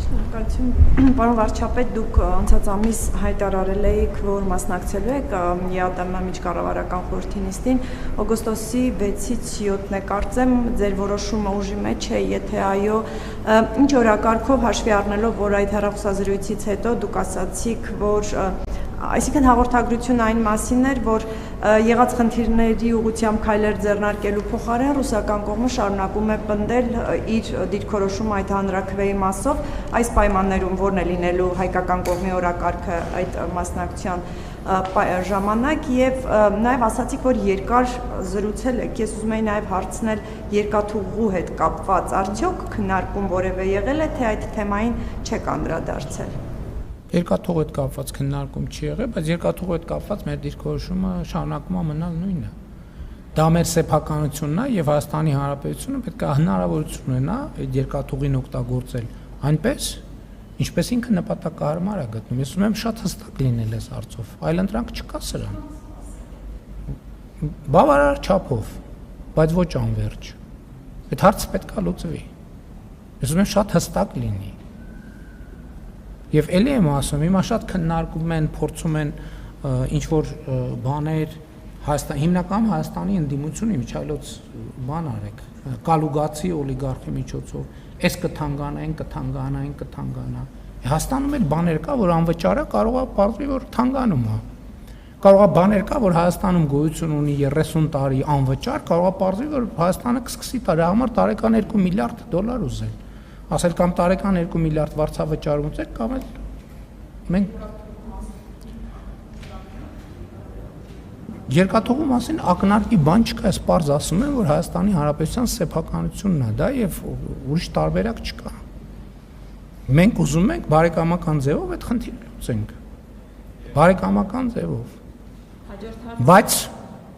Շնորհակալություն, պարոն վարչապետ, դուք անցած ամիս հայտարարել եք, որ մասնակցելու եք ԵԱՏՄ միջկառավարական խորհրդի նիստին, օգոստոսի 6-ից 7-ն է կարծեմ, ձեր որոշումը ուժի մեջ է, եթե այո, ինչ օրակարգով հաշվի առնելով, որ այդ հեռախոսազրույցից հետո դուք ասացիք, որ այսինքն հաղորդագրությունը այն մասին էր, որ եղած խնդիրների ուղղությամբ քայլեր ձեռնարկելու փոխարեն ռուսական կողմը շարունակում է պնդել իր դիրքորոշումը այդ հանրաքվեի մասով, այս պայմաններում որն է լինելու հայկական կողմի օրակարգը այդ մասնակցության ժամանակ եւ նաեւ ասացիք, որ երկար զրուցել եք, ես ուզում եի նաեւ հարցնել երկաթուղու հետ կապված, արդյոք քննարկում որևէ եղել է, թե այդ թեմային չեք անդրադարձել։ Երկաթուղու հետ կապված քննարկում չի եղել, բայց երկաթուղու հետ կապված մեր դիրքորոշումը շարունակում է մնալ նույնը։ Դա մեր սեփականությունն է եւ Հայաստանի Հանրապետությունը պետք է հնարավորություն ունենա այդ երկաթուղին օգտագործել այնպես, ինչպես ինքը նպատակահարմար է գտնում։ Ես ուզում եմ շատ հստակ լինել այս հարցով, այլընտրանք չկա սրան։ Բավարար չափով, բայց ոչ անվերջ։ Այդ հարցը պետք է լուծվի։ Ես ուզում եմ շատ հստակ լինի։ Եվ էլի եմ ասում, հիմա շատ քննարկում են, փորձում են ինչ-որ բաներ, հիմնական Հայաստանի ընդդիմությունը միջայլոց բան արեք, կալուգացի օլիգարխի միջոցով, այս կթանկանա, այն կթանկանա, այն կթանկանա։ Հայաստանում էլ բաներ կա, որ անվճար է, կարող է պարզվի, որ թանգանում է։ Կարող է բաներ կա, որ Հայաստանում գոյություն ունի 30 տարի անվճար, կարող է պարզվի, որ Հայաստանը կսկսի դրա համար տարեկան $2 միլիարդ ուզել։ Ասել կամ տարեկան 2 միլիարդ վարձավճար ունեցեք, կամ էլ մենք երկաթուղու մասին ակնարկի բան չկա, ես պարզ ասում եմ, որ Հայաստանի Հանրապետության սեփականությունն է դա եւ ուրիշ տարբերակ չկա։ Մենք ուզում ենք բարեկամական ձևով այդ խնդիրը լուծենք։ Բարեկամական ձևով։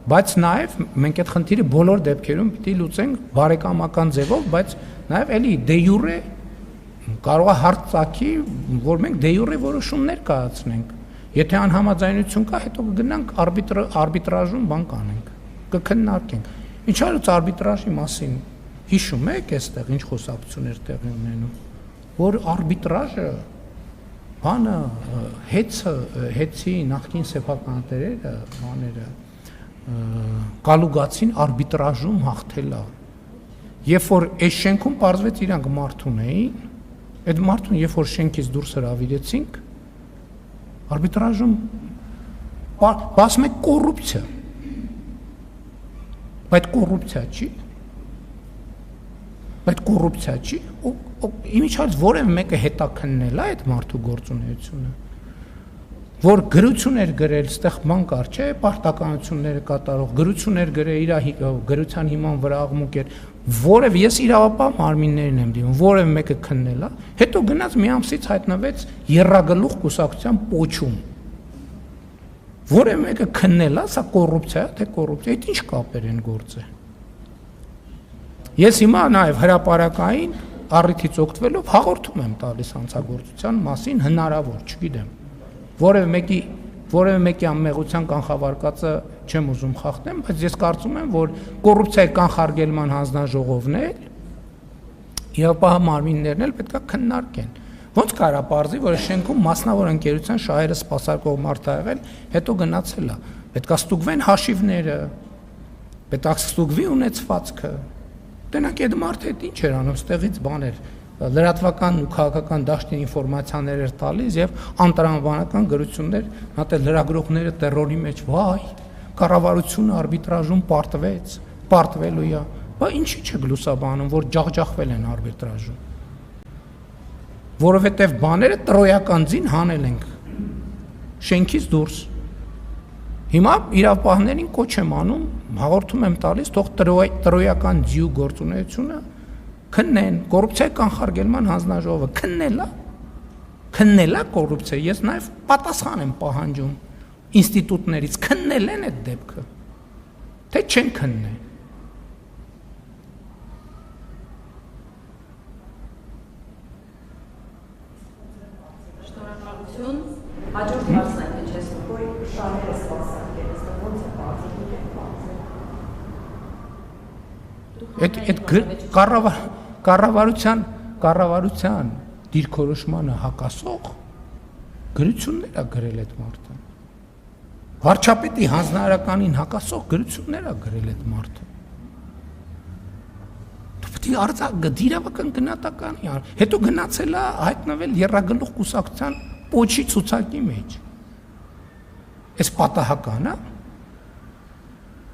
Բայց նաեւ մենք այդ խնդիրը բոլոր դեպքերում պիտի լուծենք բարեկամական ձևով, բայց նաեւ էլի դե յուրե կարող է հարց ծագի, որ մենք դե յուրե որոշումներ կայացնենք։ Եթե անհամաձայնություն կա, հետո կգնանք արբիտրաժում բան կանենք, կքննարկենք։ Ինչ արած արբիտրաժի մասին հիշում եք այստեղ ինչ խոսակցություններ տեղի ունենում, որ արբիտրաժը բանը հեցի նախկին սեփականատերերը բաները կալուգացին արբիտրաժում հաղթել է։ Երբ որ այս շենքում պարզվեց իրանք մարդ ունեին, այդ մարդուն երբ որ շենքից դուրս հրավիրեցինք, արբիտրաժում ասում եք կոռուպցիա, բայց կոռուպցիա չի, իմիջիայլոց որևէ մեկը հետաքննել է այդ մարդու գործունեությունը, որ գրություն էր գրել, ստեղ բան կար, չէ, պարտականությունները կատարող, գրություն էր գրել, իր գրության հիման վրա աղմուկ էր, որև ես իրավապահ մարմիններին եմ դիմում, որևէ մեկը քննել է, հետո գնաց մի ամսից հայտնվեց եռագլուխ կուսակցության պոչում։ Որևէ մեկը քննել է, սա կոռուպցիա է, թե կոռուպցիա, այդ ինչ կապեր են գործը։ Ես հիմա նաև հրապարակային առիթից օգտվելով հաղորդում եմ տալիս հանցագործության մասին հնարավոր, չգիտեմ։ Որևէ մեկի անմեղության կանխավարկածը չեմ ուզում խախտեմ, բայց ես կարծում եմ, որ կոռուպցիայի կանխարգելման հանձնաժողովն էլ իրավապահ մարմիններն էլ պետք է քննարկեն։ Ոնց կարա պարզի, որ շենքում մասնավոր ընկերության շահերը սպասարկող մարդ ա եղել, հետո գնացել է։ Պետք է ստուգվեն հաշիվները, պետք է ստուգվի ունեցվածքը։ Տենակ այդ մարդը այդ ինչ էր անում, ստեղից բաներ լրատվական ու քաղաքական դաշտի ինֆորմացիաներ էր տալիս եւ անտրամաբանական գրություններ, հատե լրագրողները terror-ի մեջ, վայ, կառավարությունը արբիտրաժում պարտվելու է, բա ինչի՞ չեք լուսաբանում, որ ջախջախվել են արբիտրաժում։ Որովհետեւ բաները տրոյական ձին հանել ենք շենքից դուրս։ Հիմա իրավապահներին կոչ եմ անում, հաղորդում եմ տալիս, թող տրոյական ձիու գործունեությունը քննեն, կոռուպցիայի կանխարգելման հանձնաժողովը քննել է կոռուպցիա, ես նաև պատասխան եմ պահանջում ինստիտուտներից, քննել են այդ դեպքը, թե չեն քննել։ Շնորհակալություն, հաջորդ հարցն է, թե չես նկոյ շահերը սպասարկել, ոնց է պարզել։ կառավարության դիրքորոշմանը հակասող գրություններ է գրել այդ մարդը։ Վարչապետի հանձնարարականին հակասող գրություններ է գրել այդ մարդը։ Դու արձակ դիրավական գնահատականի, հետո գնացել է հայտնվել Եռագլուխ կուսակցության պոչի ցուցակի մեջ։ Այս պատահական է։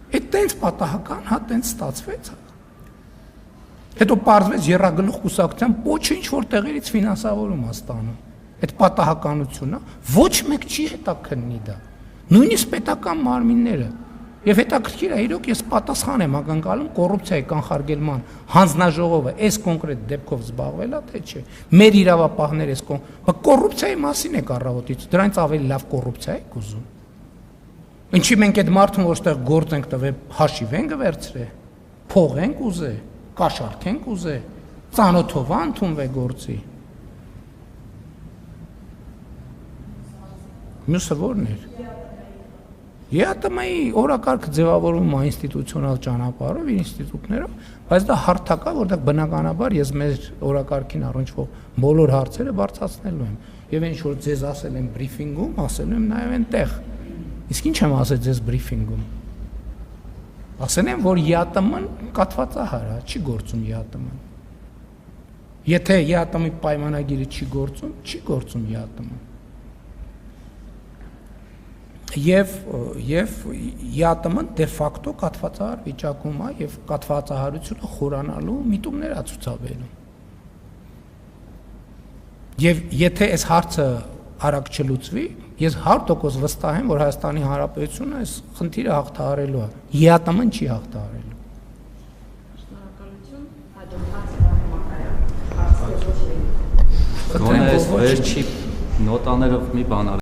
Այդ տենց պատահական, հա տենց ստացվեց։ Հետո պարզվեց Եռագլուխ կուսակցության պոչը ինչ որ տեղերից ֆինանսավորում է ստանում։ Այդ պատահականությունը ոչ մեկ չի հետաքննի դա։ Նույնիսկ պետական մարմինները եւ հետաքրքիր է իրոք ես պատասխան եմ ակնկալում կոռուպցիայի կանխարգելման հանձնաժողովը այս կոնկրետ դեպքով զբաղվել է թե չէ։ Մեր իրավապահները այս կոռուպցիայի մասին է կառավարությունից, դրանից ավելի լավ կոռուպցիա է ուզում։ Ինչի մենք այդ մարդուն որտեղ գործ ենք տվել, հաշիվ ենք վերցրել, փող ենք ուզել, կաշառք ենք ուզել, ծանոթով ընդունվել գործի։ Մյուսը ո՞րն էր։ ԵԱՏՄ-ի օրակարգը ձևավորվում է ինստիտուցիոնալ ճանապարհով, ինստիտուտներով, բայց դա հարթակ է, որտեղ բնականաբար ես մեր օրակարգին առնչվող բոլոր հարցերը բարձրացնելու եմ։ Եվ ինչ որ ձեզ ասել եմ բրիֆինգում, ասել եմ նաև այնտեղ։ Իսկ ինչ եմ ասել ձեզ բրիֆինգում։ Ասել եմ, որ ԵԱՏՄ-ն կաթվածահար է, չի գործում ԵԱՏՄ-ն։ Եթե ԵԱՏՄ-ի պայմանագիրը չի գործում, չի գործում ԵԱՏՄ-ն։ Եվ ԵԱՏՄ-ն դե ֆակտո կաթվածահար վիճակում է եւ կաթվածահարությունը խորանալու միտումներ է ցուցաբերում։ Եւ եթե այս հարցը արագ չլուծվի, ես 100% վստահ եմ, որ Հայաստանի Հանրապետությունը այս խնդիրը հաղթահարելու է։ ԵԱՏՄ-ն չի հաղթահարելու։ Շնորհակալություն, հաջորդ հարցը Գոնե այս վերջի նոտաներով մի բան